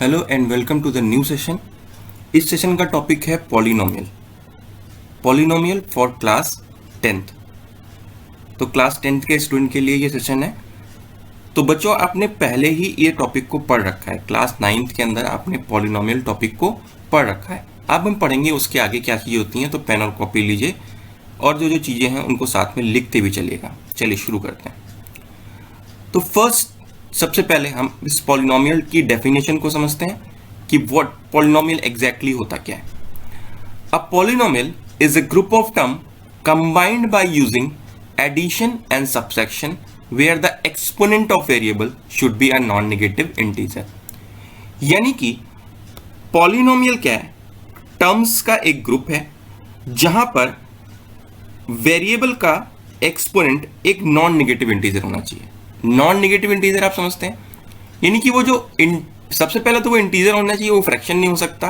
Hello and welcome to the new session. इस session का topic है पॉलिनोमियल फॉर क्लास 10th। तो class 10th के स्टूडेंट के लिए ये सेशन है। तो बच्चों, आपने पहले ही ये टॉपिक को पढ़ रखा है। क्लास 9th के अंदर आपने पॉलिनोमियल टॉपिक को पढ़ रखा है। अब हम पढ़ेंगे उसके आगे क्या चीज़ें होती हैं। तो पेन और कॉपी लीजिए और जो जो चीज़ें हैं उनको साथ में लिखते भी चलिएगा। चलिए शुरू करते हैं। तो सबसे पहले हम इस पॉलिनोमियल की डेफिनेशन को समझते हैं कि व्हाट पॉलिनोमियल एग्जैक्टली होता क्या है। A polynomial is a group of term combined by using addition and subtraction where the exponent of variable should be a non negative integer. यानी कि पॉलिनोमियल क्या है? टर्म्स का एक ग्रुप है जहां पर वेरिएबल का एक्सपोनेंट एक नॉन नेगेटिव इंटीजर होना चाहिए। नॉन नेगेटिव इंटीजर आप समझते हैं, यानी कि वो जो सबसे पहले तो वो इंटीजर होना चाहिए, वो फ्रैक्शन नहीं हो सकता।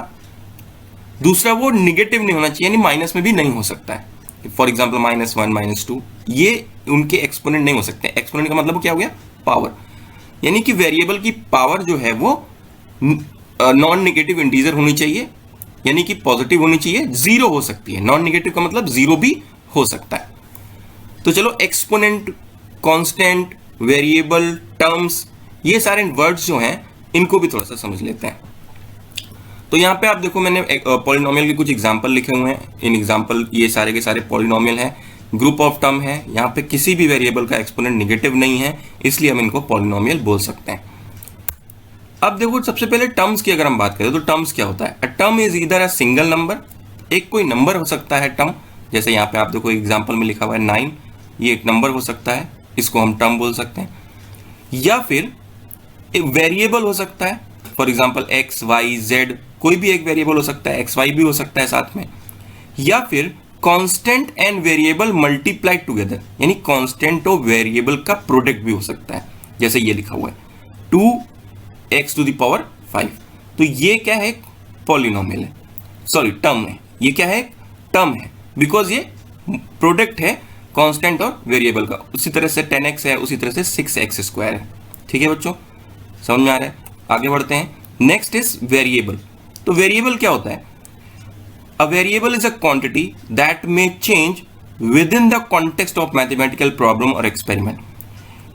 दूसरा, वो निगेटिव नहीं होना चाहिए, यानी माइनस में भी नहीं हो सकता है। फॉर एग्जाम्पल -1 -2 ये उनके एक्सपोनेंट नहीं हो सकते। एक्सपोनेंट का मतलब क्या हो गया? पावर। यानी कि वेरिएबल की पावर जो है वो नॉन नेगेटिव इंटीजर होनी चाहिए, यानी कि पॉजिटिव होनी चाहिए। जीरो हो सकती है, नॉन नेगेटिव का मतलब जीरो भी हो सकता है। तो चलो, एक्सपोनेंट, कांस्टेंट, वेरिएबल, टर्म्स, ये सारे वर्ड्स जो हैं इनको भी थोड़ा सा समझ लेते हैं। तो यहाँ पे आप देखो, मैंने पॉलिनोमियल के कुछ एग्जांपल लिखे हुए हैं। इन एग्जांपल ये सारे के सारे पॉलिनोमियल हैं, ग्रुप ऑफ टर्म है। यहाँ पे किसी भी वेरिएबल का एक्सपोनेंट नेगेटिव नहीं है, इसलिए हम इनको पॉलिनोमियल बोल सकते हैं। अब देखो, सबसे पहले टर्म्स की अगर हम बात करें तो टर्म्स क्या होता है? A term is either a single number, एक कोई नंबर हो सकता है टर्म। जैसे यहाँ पे आप देखो एग्जाम्पल में लिखा हुआ है 9, ये एक नंबर हो सकता है, इसको हम टर्म बोल सकते हैं। या फिर एक वेरिएबल हो सकता है, for example x y z, कोई भी एक वेरिएबल हो सकता है, एक्स वाई भी हो सकता है साथ में। या फिर constant and variable multiplied together, यानी कांस्टेंट और वेरिएबल का प्रोडक्ट भी हो सकता है। जैसे ये लिखा हुआ है 2x⁵। तो ये क्या है? पॉलिनोमियल है, सॉरी टर्म है। ये क्या है? टर्म है, बिकॉज ये प्रोडक्ट है कांस्टेंट और वेरिएबल का। उसी तरह से 10x है, उसी तरह से 6x² है। ठीक है बच्चों, समझ में आ रहा है? आगे बढ़ते हैं। Next is variable. तो वेरिएबल क्या होता है? A variable is a quantity that may change with in the context of mathematical problem और एक्सपेरिमेंट।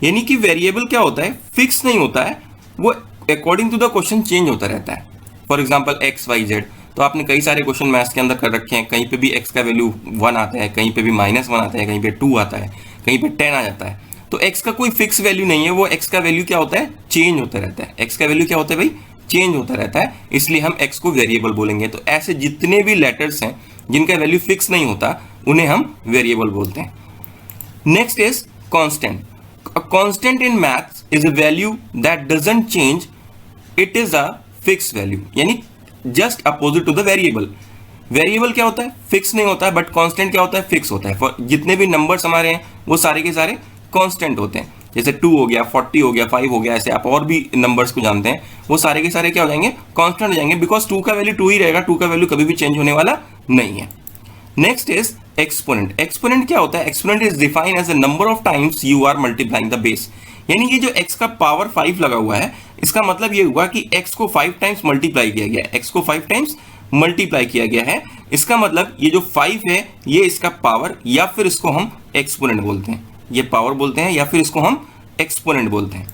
यानी कि वेरिएबल क्या होता है? फिक्स नहीं होता है, वो according to the question change होता रहता है। For example x y z, तो आपने कई सारे क्वेश्चन मैथ्स के अंदर कर रखे हैं। कहीं पे भी x का वैल्यू 1 आता है, कहीं पे भी -1 आता है, कहीं पे 2 आता है, कहीं पे 10 आ जाता है। तो x का कोई फिक्स वैल्यू नहीं है, वो x का वैल्यू क्या होता है? चेंज होता रहता है। x का वैल्यू क्या होता है भाई? चेंज होता रहता है, इसलिए हम x को वेरिएबल बोलेंगे। तो ऐसे जितने भी लेटर्स हैं जिनका वैल्यू फिक्स नहीं होता, उन्हें हम वेरिएबल बोलते हैं। Next is constant. A constant in maths is a value that doesn't change, it is a fixed value, यानी just opposite to the variable। Variable क्या होता है? फिक्स नहीं होता है, बट कांस्टेंट क्या होता है? फिक्स होता है। जितने भी नंबर्स हमारे हैं वो सारे के सारे कांस्टेंट होते हैं। जैसे 2 हो गया, 40 हो गया, 5 हो गया, ऐसे आप और भी नंबर्स को जानते हैं, वो सारे के सारे क्या हो जाएंगे? कांस्टेंट हो जाएंगे, बिकॉज 2 का वैल्यू 2 ही रहेगा। 2 का वैल्यू कभी भी चेंज होने वाला नहीं है। Next is exponent. एक्सपोनेंट क्या होता है? Exponent is defined as the number of times you are multiplying the base. यानी कि जो x का पावर 5 लगा हुआ है, इसका मतलब ये हुआ कि x को 5 टाइम्स मल्टीप्लाई किया गया है। x को 5 टाइम्स मल्टीप्लाई किया गया है, इसका मतलब ये जो 5 है ये इसका पावर, या फिर इसको हम एक्सपोनेंट बोलते हैं। ये पावर बोलते हैं या फिर इसको हम एक्सपोनेंट बोलते हैं।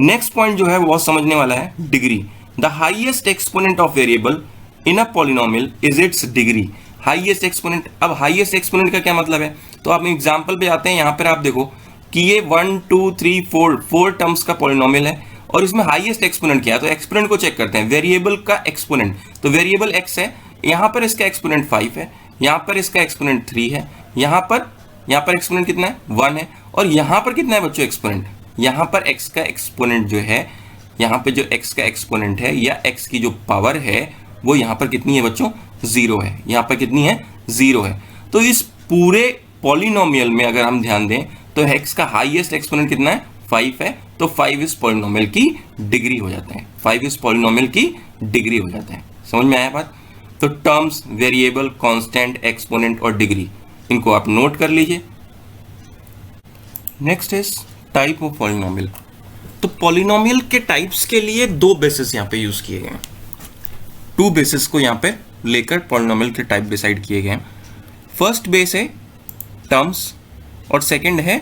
नेक्स्ट पॉइंट जो है वो बहुत समझने वाला है, degree. The highest exponent of variable in a polynomial is it's degree. Highest exponent. अब हाईएस्ट एक्सपोनेंट का क्या मतलब है? तो आप एग्जांपल पे आते हैं। यहाँ पर आप देखो कि ये 1 2 3 4 टर्म्स का पॉलिनोमियल है, और इसमें हाईएस्ट एक्सपोनेंट क्या है? तो एक्सपोनेंट को चेक करते हैं, वेरिएबल का एक्सपोनेंट। तो वेरिएबल x है, यहाँ पर इसका एक्सपोनेंट 5 है, यहाँ पर इसका एक्सपोनेंट 3 है, यहाँ पर एक्सपोनेंट कितना है? 1 है, और यहाँ पर कितना है बच्चों एक्सपोनेंट? यहाँ पर x का एक्सपोनेंट जो है, यहाँ पे जो x का एक्सपोनेंट है या x की जो पावर है वो यहाँ पर कितनी है बच्चों? 0 है। यहाँ पर कितनी है? 0 है। तो इस पूरे पॉलिनोमियल में अगर हम ध्यान दें तो x का हाईएस्ट एक्सपोनेंट कितना है? 5 है। तो 5 इस पॉलिनोमियल की डिग्री हो जाता है। 5 इस पॉलिनोमियल की डिग्री हो जाता है। समझ में आया बात? तो टर्म्स, वेरिएबल, कांस्टेंट, एक्सपोनेंट और डिग्री, इनको आप नोट कर लीजिए। Next is type of polynomial. तो पॉलिनोमियल के टाइप्स के लिए दो बेसिस यहाँ पे यूज किए गए हैं, टू बेसिस को यहाँ पे लेकर पॉलिनोमियल के टाइप डिसाइड किए गए हैं। फर्स्ट बेस है टर्म्स और सेकंड है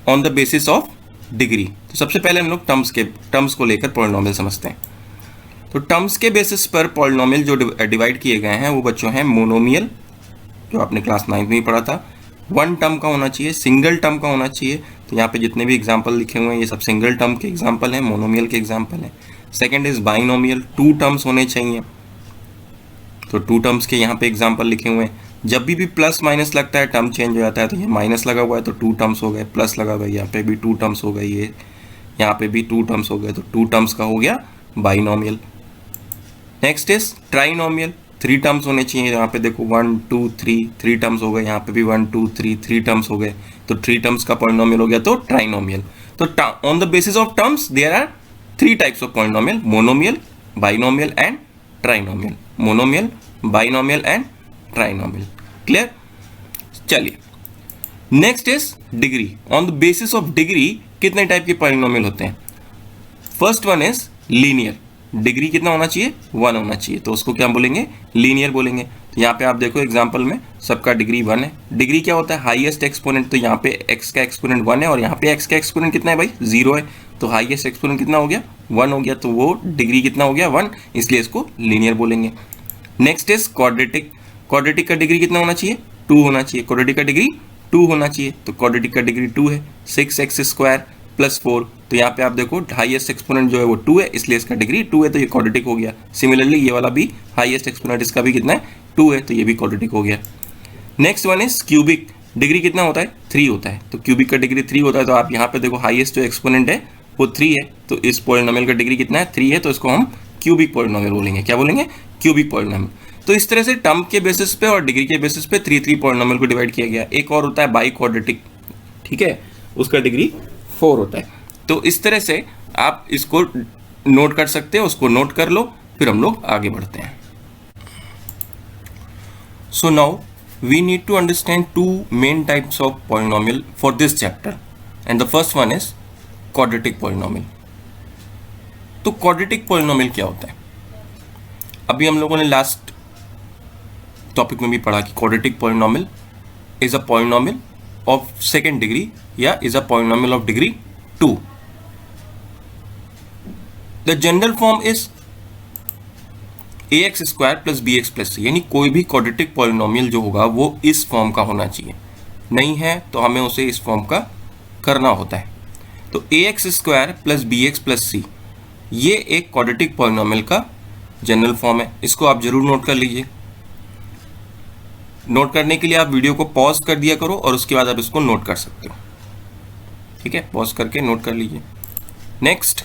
on the basis of degree. तो सबसे पहले हम लोग टर्म्स को लेकर पॉलिनोमियल समझते हैं। तो टर्म्स के बेसिस पर पॉलिनोमियल जो डिवाइड किए गए हैं वो बच्चों हैं मोनोमियल, जो आपने क्लास 9 में ही पढ़ा था, वन टर्म का होना चाहिए, सिंगल टर्म का होना चाहिए। तो यहाँ पे जितने भी एग्जाम्पल लिखे हुए हैं ये सब सिंगल टर्म के एग्जाम्पल हैं, मोनोमियल के एग्जाम्पल हैं। Second is binomial, two terms होने चाहिए। तो टू टर्म्स के यहाँ पे एग्जाम्पल लिखे हुए हैं। जब भी प्लस माइनस लगता है टर्म चेंज हो जाता है। तो ये माइनस लगा हुआ है तो टू टर्म्स हो गए, प्लस लगा हुआ है यहाँ पे भी टू टर्म्स हो गए, ये यहाँ पे भी टू टर्म्स हो गए, तो टू टर्म्स का हो गया binomial. Next is trinomial, three terms होने चाहिए। यहाँ पे देखो 1 2 3 थ्री टर्म्स हो गए, यहाँ पे भी 1 2 3 थ्री टर्म्स हो गए, तो थ्री टर्म्स का पॉलिनोमियल हो गया तो ट्राइनोमियल। तो on the basis of terms there are three types of polynomial, monomial, binomial and trinomial. Monomial, binomial and trinomial. Clear? चलिए next is degree. On the basis of degree कितने type के polynomial होते हैं? First one is linear. Degree कितना होना चाहिए? 1 होना चाहिए, तो उसको क्या बोलेंगे? लीनियर बोलेंगे। तो यहाँ पे आप देखो एग्जांपल में सबका डिग्री 1 है। डिग्री क्या होता है? Highest exponent. तो यहाँ पे x का एक्सपोनेंट 1 है और यहाँ पे x का एक्सपोनेंट कितना है भाई? 0 है। तो हाईएस्ट एक्सपोनेंट कितना हो गया? 1 हो गया, तो वो डिग्री कितना हो गया? 1, इसलिए इसको लीनियर बोलेंगे। Next is quadratic. क्वाड्रेटिक का डिग्री कितना होना चाहिए? 2 होना चाहिए। क्वाड्रेटिक का डिग्री 2 होना चाहिए, तो क्वाड्रेटिक का डिग्री 2 है। 6x² + 4, तो यहाँ पे आप देखो हाईएस्ट एक्सपोनेंट जो है वो 2 है, इसलिए इसका डिग्री 2 है, तो ये क्वाड्रेटिक हो गया। सिमिलरली ये वाला भी हाईएस्ट एक्सपोनेंट इसका भी कितना है? 2 है, तो ये भी क्वाड्रेटिक हो गया। Next one is cubic. Degree कितना होता है? 3 होता है, तो क्यूबिक का डिग्री 3 होता है। तो आप यहाँ पे देखो हाईएस्ट जो एक्सपोनेंट है वो 3 है, तो इस पॉलिनोमियल का डिग्री कितना है? 3 है, तो इसको हम क्यूबिक पॉलिनोमियल बोलेंगे। क्या बोलेंगे? Cubic polynomial. तो इस तरह से टर्म के बेसिस पे और डिग्री के बेसिस पे 3 पॉलिनोमियल को डिवाइड किया गया। एक और होता है बाई क्वाड्रेटिक, ठीक है, उसका डिग्री 4 होता है। तो इस तरह से आप इसको नोट कर सकते हो, उसको नोट कर लो, फिर हम लोग आगे बढ़ते हैं। So now we need to understand 2 main types of polynomial for this chapter, and the first one is quadratic polynomial. तो क्वाड्रेटिक पॉलिनोमियल क्या होता है? अभी हम लोगों ने लास्ट टॉपिक में भी पढ़ा कि quadratic polynomial is a polynomial of second degree या is a polynomial of degree 2। The general form is ax² + bx + c, यानी कोई भी क्वाड्रेटिक पॉलिनोमियल जो होगा वो इस फॉर्म का होना चाहिए। नहीं है तो हमें उसे इस फॉर्म का करना होता है। तो ax² + bx + c ये एक क्वाड्रेटिक पॉलिनोमियल का जनरल फॉर्म है। इसको आप जरूर नोट कर लीजिए। नोट करने के लिए आप वीडियो को पॉज कर दिया करो और उसके बाद आप इसको नोट कर सकते हो, ठीक है? पॉज करके नोट कर लीजिए। नेक्स्ट,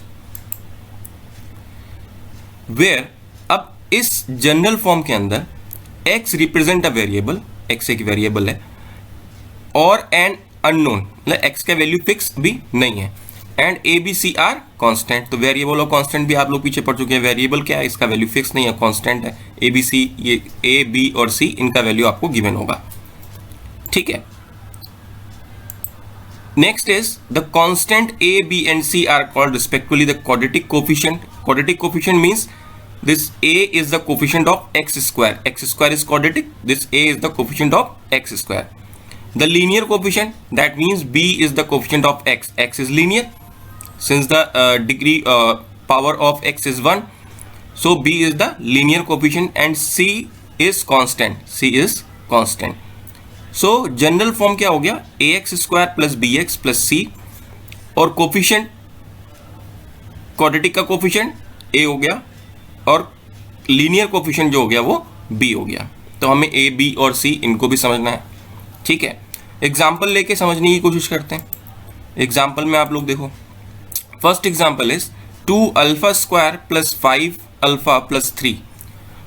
वेयर, अब इस जनरल फॉर्म के अंदर x represent a variable, x एक वेरिएबल है, और एन अननोन, मतलब x का वैल्यू फिक्स भी नहीं है, and a b c are constant. तो वेरिएबल और कांस्टेंट भी आप लोग पीछे पढ़ चुके हैं। वेरिएबल क्या है? इसका वैल्यू फिक्स नहीं है, कांस्टेंट है। a b c, ये a b और c इनका वैल्यू आपको गिवन होगा, ठीक है? Next is the constant a b and c are called respectively the quadratic coefficient. Quadratic coefficient means this a is the coefficient of x². x² is quadratic. This a is the coefficient of x². The linear coefficient, that means b is the coefficient of x. X is linear. Since the degree power of x is 1, so b is the linear coefficient and c is constant. C is constant. So general form क्या हो गया? ax² + bx + c, और coefficient, quadratic का coefficient a हो गया और linear coefficient जो हो गया वो b हो गया। तो हमें a, b और c इनको भी समझना है, ठीक है? एग्जाम्पल लेके समझने की कोशिश करते हैं। एग्जाम्पल में आप लोग देखो, फर्स्ट एग्जाम्पल इज 2α² + 5α + 3।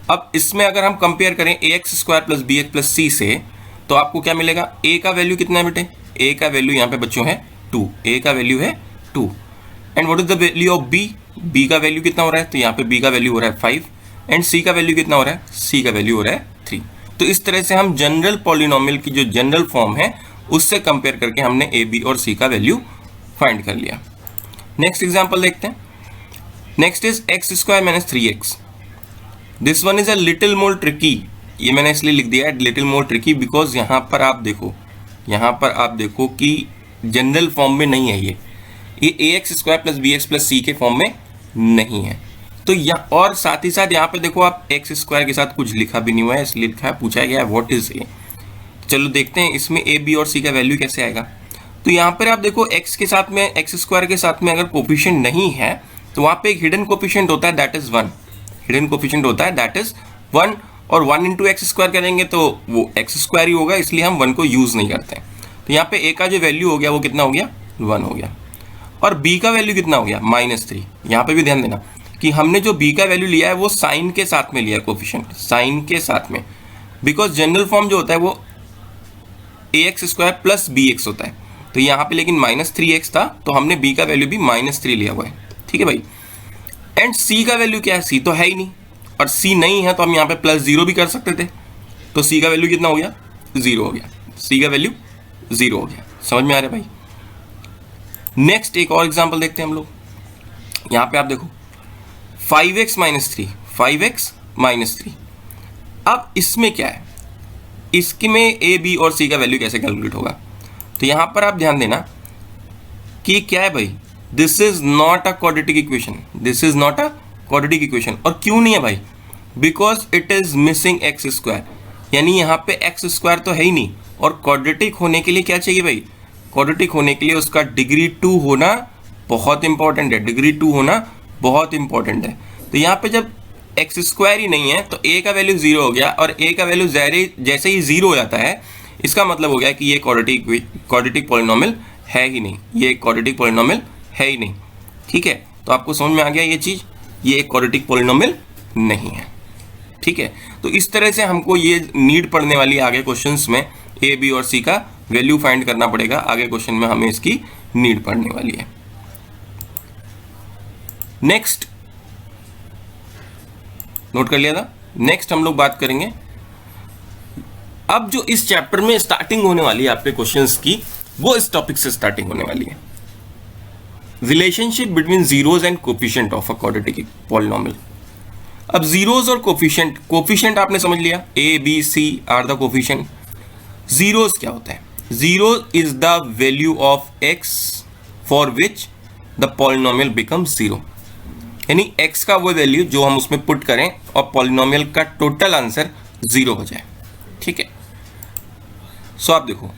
अब इसमें अगर हम कंपेयर करें ax² + bx + c से, तो आपको क्या मिलेगा? a का वैल्यू कितना है बेटे? a का वैल्यू यहाँ पे बच्चों है 2, a का वैल्यू है 2। And what is the value of b? b का वैल्यू कितना हो रहा है? तो यहाँ पे b का वैल्यू हो रहा है 5, एंड c का वैल्यू कितना हो रहा है? c का वैल्यू हो रहा है 3। तो इस तरह से हम जनरल पॉलिनोमियल की जो जनरल फॉर्म है उससे कंपेयर करके हमने a, b और c का वैल्यू फाइंड कर लिया। नेक्स्ट एग्जाम्पल देखते हैं। Next is x square minus 3x। This one is a little more tricky. ये मैंने इसलिए लिख दिया है लिटिल मोर ट्रिकी बिकॉज यहाँ पर आप देखो कि जनरल फॉर्म में नहीं है ये ax square plus bx plus c के फॉर्म में नहीं है। तो और साथ ही साथ यहाँ पे देखो आप एक्स स्क्वायर के साथ कुछ लिखा भी नहीं हुआ है, इसलिए लिखा है, पूछा गया है व्हाट इज ए। चलो देखते हैं इसमें ए बी और सी का वैल्यू कैसे आएगा। तो यहाँ पर आप देखो एक्स के साथ में, एक्स स्क्वायर के साथ में अगर कोफिशिएंट नहीं है तो वहाँ पे एक हिडन कोफिशिएंट होता है दैट इज 1। हिडन कोफिशिएंट होता है दैट इज 1 और 1 इंटू एक्स स्क्वायर करेंगे तो वो एक्स स्क्वायर ही होगा, इसलिए हम 1 को यूज़ नहीं करते। तो यहाँ पे ए का जो वैल्यू हो गया वो कितना हो गया, 1 हो गया। और बी का वैल्यू कितना हो गया, -3। यहाँ पे भी ध्यान देना कि हमने जो बी का वैल्यू लिया है वो साइन के साथ में लिया है, कोफिशिएंट साइन के साथ में, बिकॉज जनरल फॉर्म जो होता है वो ax स्क्वायर प्लस bx होता है। तो यहाँ पे लेकिन -3x था तो हमने b का वैल्यू भी -3 लिया हुआ है, ठीक है भाई। एंड c का वैल्यू क्या है, c तो है ही नहीं, और c नहीं है तो हम यहाँ पे +0 भी कर सकते थे। तो c का वैल्यू कितना हो गया, 0 हो गया। c का वैल्यू 0 हो गया। समझ में आ रहा है भाई। नेक्स्ट एक और एग्जांपल देखते हैं हम लोग। यहाँ पे आप देखो 5x माइनस 3। अब इसमें क्या है, इसकी में a b और c का वैल्यू कैसे कैलकुलेट होगा। तो यहाँ पर आप ध्यान देना कि क्या है भाई, this is not a quadratic equation, this is not a quadratic equation. और क्यों नहीं है भाई, because it is missing x square, यानी यहाँ पे एक्स स्क्वायर तो है ही नहीं। और क्वाड्रेटिक होने के लिए क्या चाहिए भाई, क्वाड्रेटिक होने के लिए उसका डिग्री 2 होना बहुत इंपॉर्टेंट है, डिग्री 2 होना बहुत इंपॉर्टेंट है। तो यहाँ पे जब एक्स स्क्वायर ही नहीं है तो a का वैल्यू 0 हो गया, और a का वैल्यू जैसे ही 0 हो जाता है इसका मतलब हो गया कि ये क्वाड्रेटिक पॉलिनोमियल है ही नहीं, ये क्वाड्रेटिक पॉलिनोमियल है ही नहीं, ठीक है। तो आपको समझ में आ गया ये चीज़, ये एक क्वाड्रेटिक पॉलिनोमियल नहीं है, ठीक है। तो इस तरह से हमको ये नीड पड़ने वाली आगे क्वेश्चंस में a b और c का वैल्यू फाइंड करना पड़ेगा। आगे क्वेश्चन में हमें इसकी नीड पड़ने वाली है। नेक्स्ट नोट कर लिया था। नेक्स्ट हम लोग बात करेंगे अब जो इस चैप्टर में स्टार्टिंग होने वाली है आपके क्वेश्चंस की, वो इस टॉपिक से स्टार्टिंग होने वाली है, relationship between zeros and coefficient of a quadratic polynomial. अब जीरोज और कोफिशिएंट आपने समझ लिया, a b c are the coefficient. Zeros क्या होता है, zero is the value of x for which the polynomial becomes 0, यानी x का वो वैल्यू जो हम उसमें पुट करें और पॉलिनोमियल का टोटल आंसर 0 हो जाए, ठीक है। सो आप देखो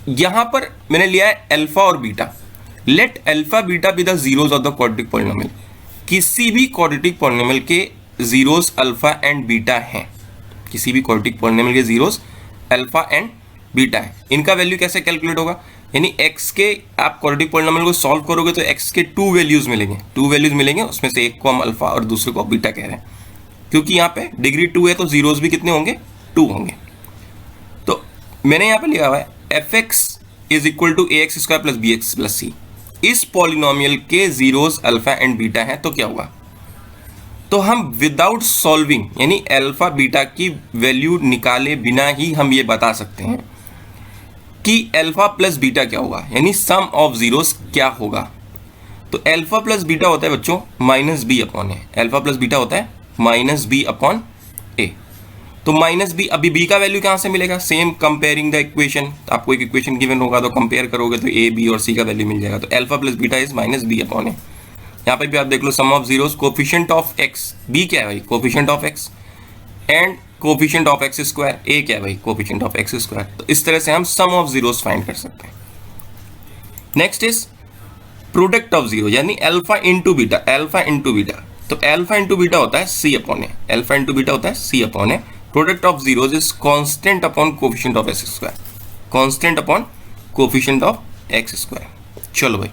यहां पर मैंने लिया है अल्फा और beta. Let alpha beta be the zeros of the quadratic polynomial. किसी भी क्वाड्रेटिक पॉलिनोमियल के जीरोज अल्फा एंड बीटा हैं, किसी भी क्वाड्रेटिक पॉलिनोमियल के जीरोज अल्फा एंड बीटा है। इनका वैल्यू कैसे कैलकुलेट होगा, यानी x के आप क्वाड्रेटिक पॉलिनोमियल को सॉल्व करोगे तो x के 2 वैल्यूज मिलेंगे, उसमें से एक को हम अल्फा और दूसरे को बीटा कह रहे हैं, क्योंकि यहाँ पे डिग्री 2 है तो जीरोज भी कितने होंगे, 2 होंगे। तो मैंने यहाँ पे लिखा हुआ है fx is equal to ax square plus bx plus c। इस पॉलिनोमियल के जीरोज अल्फा एंड बीटा है, तो क्या होगा, तो हम विदाउट सॉल्विंग यानी अल्फा बीटा की वैल्यू निकाले बिना ही हम ये बता सकते हैं कि अल्फा प्लस बीटा क्या होगा, यानी सम ऑफ जीरोस क्या होगा। तो अल्फा प्लस बीटा होता है बच्चों -b upon A, alpha plus beta होता है -b अपॉन ए। तो -b, अभी b का वैल्यू कहाँ से मिलेगा, सेम कंपेयरिंग द इक्वेशन। आपको एक इक्वेशन गिवन होगा तो कंपेयर करोगे तो a b और c का वैल्यू मिल जाएगा। तो alpha plus beta is -b upon A. यहाँ पे भी आप देख लो sum of zeros, coefficient of x, b क्या है भाई, coefficient of x, and coefficient of X square, A क्या है भाई, कोफिशिएंट ऑफ एक्स स्क्वायर। तो इस तरह से हम सम ऑफ जीरोस फाइंड कर सकते हैं। Next is product of zero, यानी alpha into beta, alpha into beta. तो अल्फा इंटू बीटा होता है c upon A, alpha into beta होता है c upon A. Product of zeros is constant upon coefficient of X square, constant upon coefficient of X square. चलो भाई,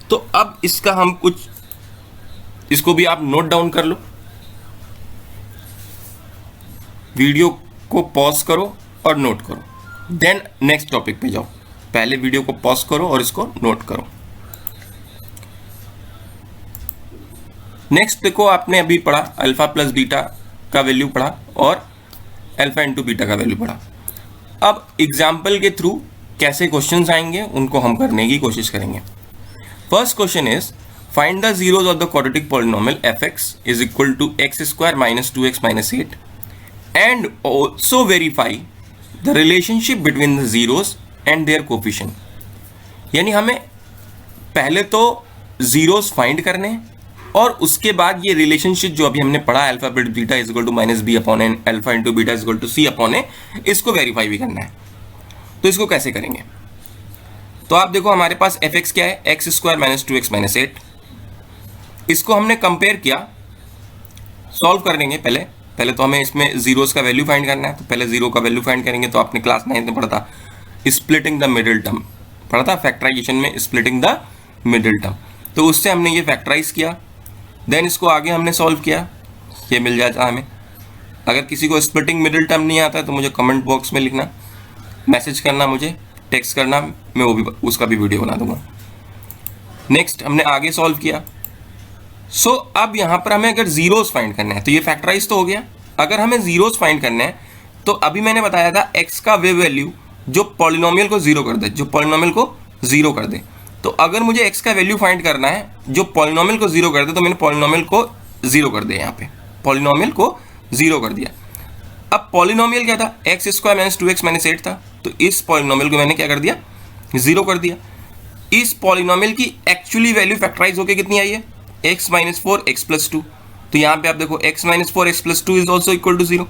तो अब इसका हम कुछ, इसको भी आप नोट डाउन कर लो, वीडियो को पॉज करो और नोट करो, देन नेक्स्ट टॉपिक पे जाओ। पहले वीडियो को पॉज करो और इसको नोट करो। नेक्स्ट देखो, आपने अभी पढ़ा अल्फा प्लस बीटा का वैल्यू पढ़ा और अल्फा इंटू बीटा का वैल्यू पढ़ा। अब एग्जाम्पल के थ्रू कैसे क्वेश्चंस आएंगे उनको हम करने की कोशिश करेंगे। First question is find the zeros of the quadratic polynomial fx is equal to x square minus 2x minus 8 and also verify the relationship between the zeros and their coefficient. यानी हमें पहले तो zeros फाइंड करने हैं और उसके बाद ये रिलेशनशिप जो अभी हमने पढ़ा alpha beta is equal to minus B upon N, alpha into beta is equal to C upon A, इसको वेरीफाई भी करना है. तो इसको कैसे करेंगे? तो आप देखो हमारे पास एफ एक्स क्या है, x square minus 2x minus 8. इसको हमने कंपेयर किया, सॉल्व कर लेंगे. पहले तो हमें इसमें जीरोस का वैल्यू फाइंड करना है. तो पहले जीरो का वैल्यू फाइंड करेंगे. तो आपने क्लास 9 में पढ़ा था स्प्लिटिंग द मिडिल टर्म, पढ़ा था फैक्टराइजेशन में स्प्लिटिंग द मिडिल टर्म. तो उससे हमने ये फैक्टराइज किया, देन इसको आगे हमने सॉल्व किया, ये मिल जाता हमें. अगर किसी को स्प्लिटिंग मिडिल टर्म नहीं आता है तो मुझे कमेंट बॉक्स में लिखना, मैसेज करना, मुझे टेक्स्ट करना, मैं वो भी उसका भी वीडियो बना दूंगा. नेक्स्ट हमने आगे सॉल्व किया. सो अब यहाँ पर हमें अगर जीरोस फाइंड करना है तो ये फैक्टराइज तो हो गया. अगर हमें जीरोस फाइंड करना है तो अभी मैंने बताया था एक्स का वे वैल्यू जो पॉलिनोमियल को जीरो कर दे, जो पॉलिनोमियल को जीरो कर दे. तो अगर मुझे x का वैल्यू फाइंड करना है जो पॉलिनोमियल को जीरो कर दे, तो मैंने पॉलिनोमियल को जीरो कर दिया. यहाँ पे पॉलिनोमियल को जीरो कर दिया. अब पॉलिनोमियल क्या था, x square minus 2x minus 8 था. तो इस पॉलिनोमियल को मैंने क्या कर दिया, जीरो कर दिया. इस पॉलिनोमियल की एक्चुअली वैल्यू फैक्टराइज होकर कितनी आई है, x माइनस 4 x प्लस 2. तो यहाँ पे आप देखो x minus 4 x plus 2 is also equal to zero.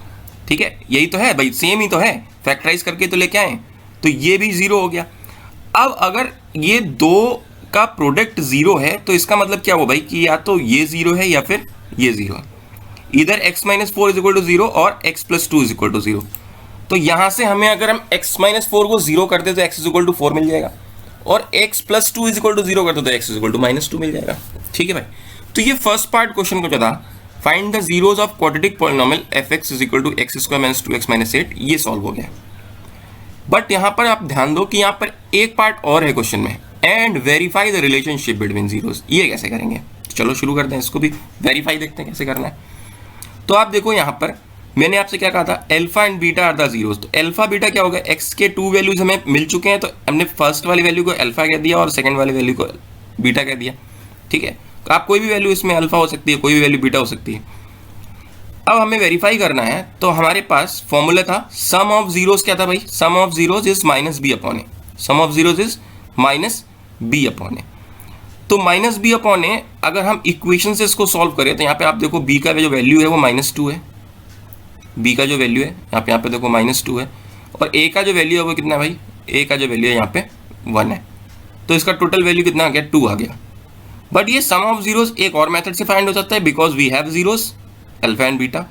ठीक है, यही तो है भाई, सेम ही तो है, फैक्टराइज करके तो लेके आए. तो ये भी जीरो हो गया. अब अगर ये दो का प्रोडक्ट जीरो है तो इसका मतलब क्या हुआ भाई कि या तो ये जीरो है या फिर ये जीरो है. इधर x minus 4 is equal to zero और x plus 2 is equal to zero. तो यहां से हमें अगर हम x माइनस 4 को जीरो करते तो x इज इक्वल टू 4 मिल जाएगा और x plus 2 is equal to zero करते तो x is equal to minus 2 मिल जाएगा. ठीक है भाई. तो ये फर्स्ट पार्ट क्वेश्चन को जो था find the zeros of quadratic polynomial fx is equal to x square minus 2x minus 8, ये सॉल्व हो गया. बट यहां पर आप ध्यान दो कि यहां पर एक पार्ट और है क्वेश्चन में, and verify the relationship between zeros. ये कैसे करेंगे? चलो शुरू करते हैं, इसको भी वेरीफाई देखते हैं कैसे करना है. तो आप देखो यहां पर मैंने आपसे क्या कहा था, alpha and beta are the zeros. तो अल्फा बीटा क्या होगा, एक्स के 2 वैल्यूज हमें मिल चुके हैं, तो हमने फर्स्ट वाली वैल्यू को अल्फा कह दिया और सेकंड वाली वैल्यू को बीटा कह दिया. ठीक है, तो आप कोई भी वैल्यू इसमें अल्फा हो सकती है, कोई भी वैल्यू बीटा हो सकती है. अब हमें वेरीफाई करना है तो हमारे पास फॉर्मूला था सम ऑफ जीरोस. क्या था भाई, sum of zeros is minus B upon A. Sum of zeros is minus B upon A. तो माइनस बी अपॉन ए अगर हम इक्वेशन से इसको सॉल्व करें तो यहाँ पे आप देखो बी का जो वैल्यू है वो माइनस 2 है. बी का जो वैल्यू है यहाँ पे देखो माइनस 2 है और ए का जो वैल्यू है वो कितना है भाई, ए का जो वैल्यू है यहाँ पे 1 है. तो इसका टोटल वैल्यू कितना आ गया, 2 आ गया. बट ये सम ऑफ जीरोस एक और मेथड से फाइंड हो सकता है because we have zeros alpha and beta.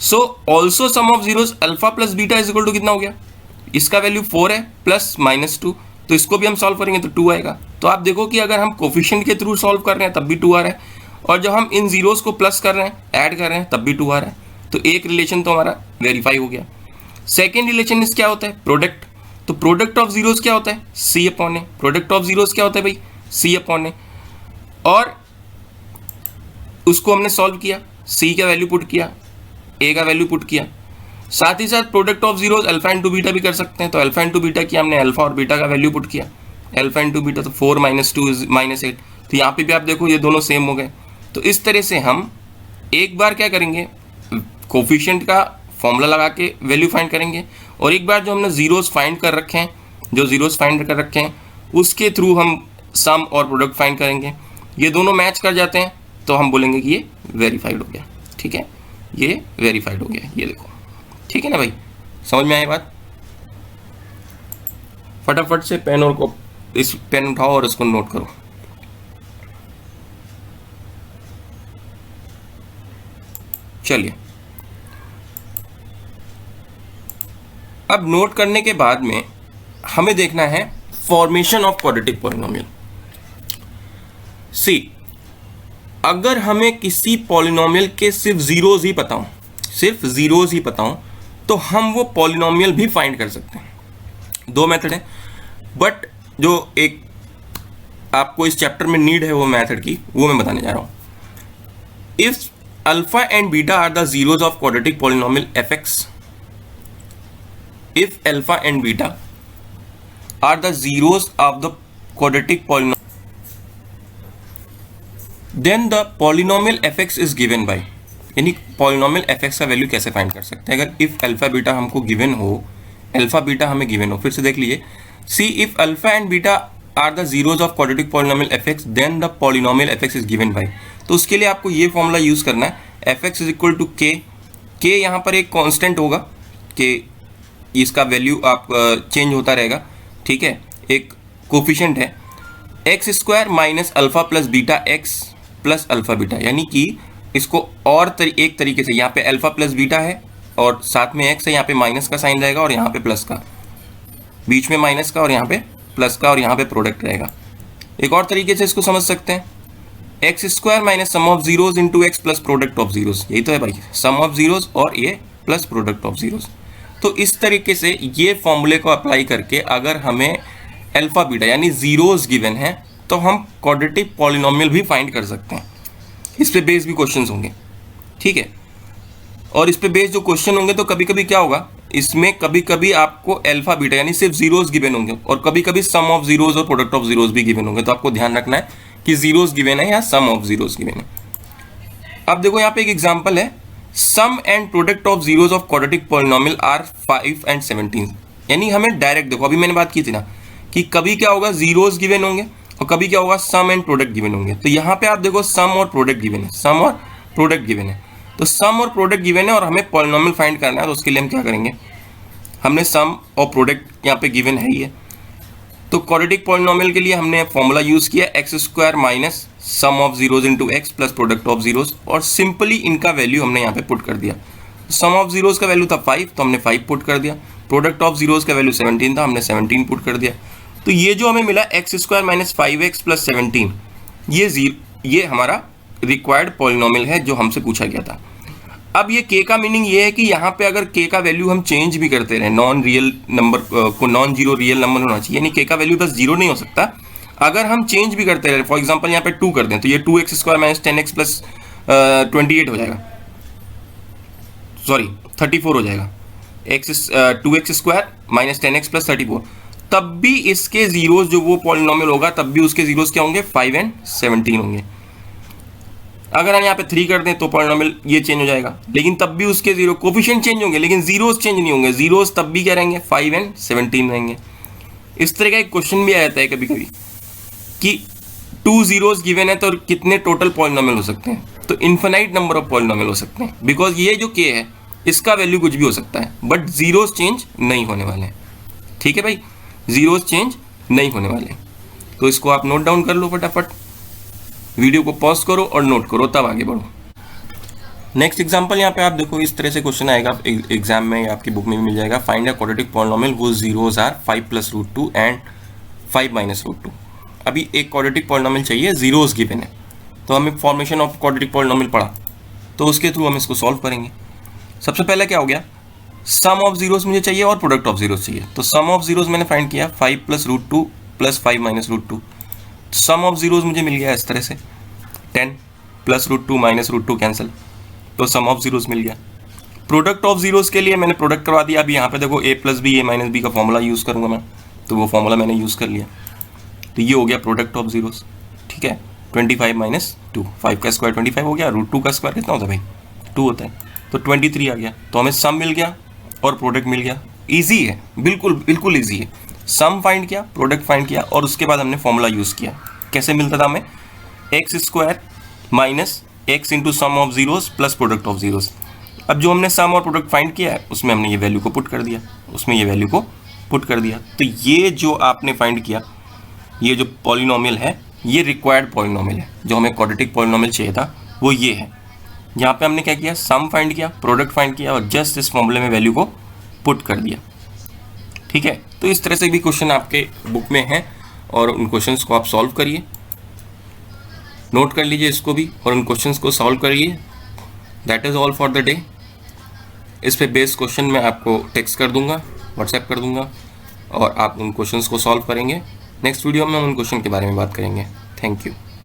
So also sum of zeros alpha plus beta is equal to कितना हो गया, इसका वैल्यू 4 है प्लस माइनस 2. तो इसको भी हम सॉल्व करेंगे तो 2 आएगा. तो आप देखो कि अगर हम कोफिशिएंट के थ्रू सॉल्व कर रहे हैं तब भी 2 आ रहा है और जब हम इन जीरोस को प्लस कर रहे हैं, ऐड कर रहे हैं, तब भी 2 आ रहा है. तो एक रिलेशन तो हमारा वेरीफाई हो गया. सेकेंड रिलेशन इस क्या होता है, प्रोडक्ट. तो प्रोडक्ट ऑफ जीरोस क्या होता है, C upon A. Product of zeros क्या होता है भाई, सी अपॉन ए. और उसको हमने सॉल्व किया, सी का वैल्यू पुट किया, ए का वैल्यू पुट किया. साथ ही साथ product of zeros alpha into beta भी कर सकते हैं. तो अल्फा इंटू बीटा किया हमने, अल्फा और बीटा का वैल्यू पुट किया. अल्फा इंटू बीटा तो 4 माइनस 2 इज माइनस 8. तो यहाँ पे भी आप देखो ये दोनों सेम हो गए. तो इस तरह से हम एक बार क्या करेंगे, कोफिशिएंट का फॉर्मूला लगा के वैल्यू फाइंड करेंगे और एक बार जो हमने जीरोस फाइंड कर रखे हैं, जो जीरोस फाइंड कर रखे हैं उसके थ्रू हम सम और प्रोडक्ट फाइंड करेंगे. ये दोनों मैच कर जाते हैं तो हम बोलेंगे कि ये वेरीफाइड हो गया. ठीक है, ये वेरीफाइड हो गया. ये देखो, ठीक है ना भाई, समझ में आई बात. फटाफट से पेन और को इस पेन उठाओ और इसको नोट करो. चलिए, अब नोट करने के बाद में हमें देखना है फॉर्मेशन ऑफ क्वाड्रेटिक पॉलिनोमियल. सी, अगर हमें किसी पॉलिनोमियल के सिर्फ जीरोस ही पता हो, सिर्फ जीरोस ही पता हो, तो हम वो पॉलिनोमियल भी फाइंड कर सकते हैं. 2 मेथड है, बट जो एक आपको इस चैप्टर में नीड है वो मेथड की, वो मैं बताने जा रहा हूं. If alpha and beta are the zeros of quadratic polynomial fx, if alpha and beta are the zeros of the quadratic polynomial then the polynomial fx is given by, यानी पॉलिनोमियल fx का value कैसे find कर सकते हैं। अगर if alpha beta हमको given हो, alpha beta हमें गिवन हो, फिर से देख लीजिए, see if alpha and beta are the zeros of quadratic polynomial fx then the polynomial fx is given by. तो उसके लिए आपको ये फॉर्मूला यूज करना है, fx is equal to k, k यहाँ पर एक कांस्टेंट होगा, कि इसका वैल्यू आप चेंज होता रहेगा, ठीक है, एक कोफिशिएंट है, x square minus alpha plus beta x plus alpha beta, यानी कि इसको और एक तरीके से, यहाँ पे अल्फा प्लस बीटा है और साथ में एक्स है, यहाँ पे माइनस का साइन रहेगा और यहाँ पे प्लस का, बीच में माइनस का और यहाँ पे प्लस का और यहाँ पे प्रोडक्ट रहेगा। एक और तरीके से इसको समझ सकते हैं, x square minus sum of zeros into x plus product of zeros, यही तो है भाई, सम ऑफ जीरोज और ये प्लस प्रोडक्ट ऑफ जीरोज। तो इस तरीके से ये फॉर्मूले को अप्लाई करके अगर हमें अल्फा बीटा यानी जीरोज गिवन है तो हम क्वाड्रेटिक पॉलिनोमियल भी फाइंड कर सकते हैं। इस पे बेस भी क्वेश्चंस होंगे, ठीक है, और इस पे बेस जो क्वेश्चन होंगे तो कभी कभी क्या होगा, इसमें कभी कभी आपको अल्फा बीटा यानी सिर्फ जीरोज गिवन होंगे और कभी कभी सम ऑफ जीरोज और प्रोडक्ट ऑफ जीरोज भी गिवन होंगे। तो आपको ध्यान रखना है कि जीरोज गिवन है या सम ऑफ जीरोज गिवन है। अब देखो यहाँ पे एक एग्जांपल है, sum and product of zeros of quadratic polynomial are 5 and 17, यानी हमें डायरेक्ट देखो, अभी मैंने बात की थी ना कि कभी क्या होगा जीरोज गिवन होंगे और कभी क्या होगा सम एंड प्रोडक्ट गिवन होंगे। तो यहाँ पे आप देखो सम और प्रोडक्ट गिवन है, सम और प्रोडक्ट गिवन है, तो सम और प्रोडक्ट गिवन है और हमें पॉलिनोमियल फाइंड करना है। तो उसके लिए हम क्या करेंगे, हमने सम और प्रोडक्ट यहाँ पे गिवन है ही है, तो क्वाड्रेटिक पॉलिनोमियल के लिए हमने फॉर्मूला यूज किया x square minus sum of zeros into x plus product of zeros, और सिंपली इनका वैल्यू हमने यहाँ पे पुट कर दिया। सम ऑफ जीरोज का वैल्यू था 5, तो हमने 5 पुट कर दिया, प्रोडक्ट ऑफ जीरोज का वैल्यू 17 था, हमने 17 पुट कर दिया। तो ये जो हमें मिला x square minus 5x plus 17, ये हमारा रिक्वायर्ड पॉलिनोमियल है जो हमसे पूछा गया था। अब ये k का मीनिंग ये है कि यहाँ पे अगर k का वैल्यू हम चेंज भी करते रहे, नॉन रियल नंबर को नॉन जीरो रियल नंबर होना चाहिए, यानी k का वैल्यू बस जीरो नहीं हो सकता। अगर हम चेंज भी करते रहे, फॉर एग्जांपल यहाँ पे 2 कर दें तो ये 2x square minus 10x plus 28 हो जाएगा, सॉरी 34 हो जाएगा, 2x square minus 10x plus 34, तब भी इसके जीरोज जो वो पॉलिनोमियल होगा तब भी उसके जीरोज क्या होंगे, 5 एंड 17 होंगे। अगर हम यहाँ पे 3 कर दें तो पॉलिनोमियल ये चेंज हो जाएगा, लेकिन तब भी उसके जीरो कोफिशिएंट चेंज होंगे लेकिन जीरोज चेंज नहीं होंगे, जीरोज तब भी क्या रहेंगे, 5 एंड 17 रहेंगे। इस तरह का एक क्वेश्चन भी आ जाता है कभी कभी कि 2 जीरोज गिवन है तो कितने टोटल पॉलिनोमियल हो सकते हैं, तो इन्फिनाइट नंबर ऑफ पॉलिनोमियल हो सकते हैं, बिकॉज ये जो k है इसका वैल्यू कुछ भी हो सकता है बट जीरोज चेंज नहीं होने वाले हैं। ठीक है भाई, जीरोज चेंज नहीं होने वाले, तो इसको आप नोट डाउन कर लो फटाफट, वीडियो को पॉज करो और नोट करो तब आगे बढ़ो। नेक्स्ट एग्जांपल यहाँ पे आप देखो, इस तरह से क्वेश्चन आएगा एग्जाम में, आपकी बुक में भी मिल जाएगा। फाइंड अ क्वाड्रेटिक पॉलिनोमियल वो zeros are 5 plus root 2 and 5 minus root 2। अभी एक क्वाड्रेटिक पॉलिनोमियल चाहिए, जीरोज गिवन है, तो हमें फॉर्मेशन ऑफ क्वाड्रेटिक पॉलिनोमियल पढ़ा, तो उसके थ्रू हम इसको सॉल्व करेंगे। सबसे पहले क्या हो गया, सम ऑफ जीरोज मुझे चाहिए और प्रोडक्ट ऑफ जीरोज चाहिए। तो सम ऑफ जीरोज मैंने फाइंड किया 5 plus root 2 plus 5 minus root 2, sum of zeros मुझे मिल गया इस तरह से, 10 plus root 2 minus root 2 cancel, तो सम ऑफ जीरोज मिल गया। प्रोडक्ट ऑफ जीरोज के लिए मैंने प्रोडक्ट करवा दिया। अभी यहाँ पे देखो a plus b, a minus b का फॉर्मूला यूज़ करूँगा मैं, तो वो फॉर्मूला मैंने यूज़ कर लिया, तो ये हो गया प्रोडक्ट ऑफ जीरोज। ठीक है, 25 माइनस 2, 5 का स्क्वायर 25 हो गया, रूट 2 का स्क्वायर कितना होता है भाई, 2 होता है, तो 23 आ गया। तो हमें सम मिल गया और प्रोडक्ट मिल गया। ईजी है, बिल्कुल बिल्कुल ईजी है। सम फाइंड किया, प्रोडक्ट फाइंड किया और उसके बाद हमने फॉर्मूला यूज़ किया। कैसे मिलता था हमें, x square minus x into sum of zeros plus product of zeros. अब जो हमने सम और प्रोडक्ट फाइंड किया है उसमें हमने ये वैल्यू को पुट कर दिया, उसमें ये वैल्यू को पुट कर दिया। तो ये जो आपने फाइंड किया, ये जो पॉलिनोमियल है ये रिक्वायर्ड पॉलिनोमियल है, जो हमें क्वाड्रेटिक पॉलिनोमियल चाहिए था वो ये है। यहाँ पे हमने क्या किया, सम फाइंड किया, प्रोडक्ट फाइंड किया और जस्ट इस फॉर्मूले में वैल्यू को पुट कर दिया। ठीक है, तो इस तरह से भी क्वेश्चन आपके बुक में हैं और उन क्वेश्चंस को आप सॉल्व करिए, नोट कर लीजिए इसको भी और उन क्वेश्चंस को सॉल्व करिए। That is all for the day. इस पे बेस्ड क्वेश्चन मैं आपको टेक्स्ट कर दूंगा, व्हाट्सएप कर दूंगा और आप उन क्वेश्चंस को सॉल्व करेंगे। नेक्स्ट वीडियो में हम उन क्वेश्चन के बारे में बात करेंगे। Thank you.